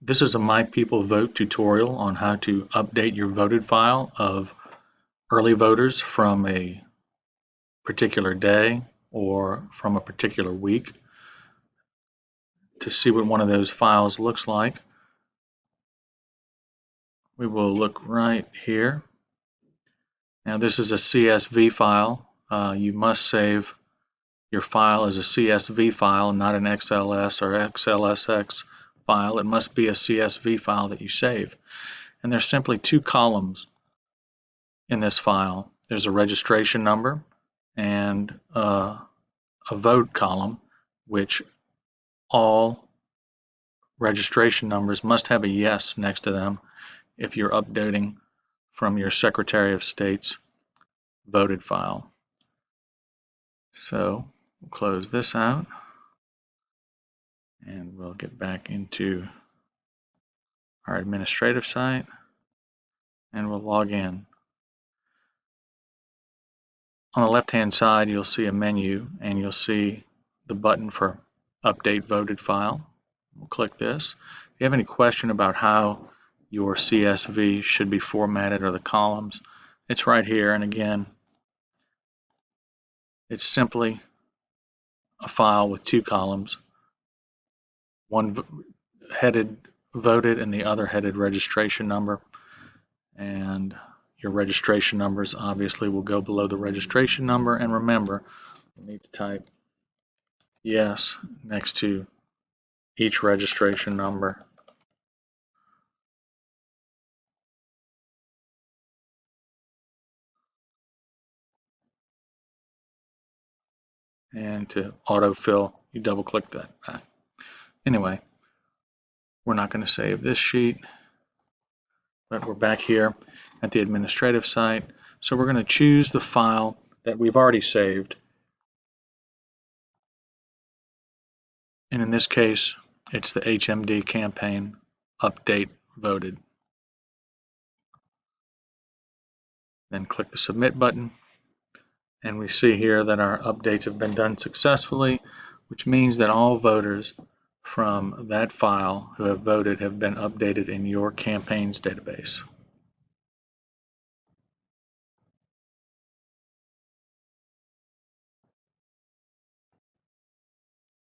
This is a My People Vote tutorial on how to update your voted file of early voters from a particular day or from a particular week. To see what one of those files looks like, we will look right here. Now this is a CSV file. You must save your file as a CSV file, not an XLS or XLSX file. It must be a CSV file that you save. And there's simply two columns in this file. There's a registration number and a vote column, which all registration numbers must have a yes next to them if you're updating from your Secretary of State's voted file. So we'll close this out and we'll get back into our administrative site and we'll log in. On the left hand side you'll see a menu and you'll see the button for update voted file. We'll click this. If you have any question about how your CSV should be formatted or the columns, it's right here. And again, it's simply a file with two columns, one headed voted and the other headed registration number. And your registration numbers obviously will go below the registration number. And remember, you need to type yes next to each registration number. And to autofill, you double click that back. Anyway, we're not going to save this sheet, but we're back here at the administrative site. So we're going to choose the file that we've already saved. And in this case, it's the HMD campaign update voted. Then click the submit button. And we see here that our updates have been done successfully, which means that all voters from that file who have voted have been updated in your campaign's database.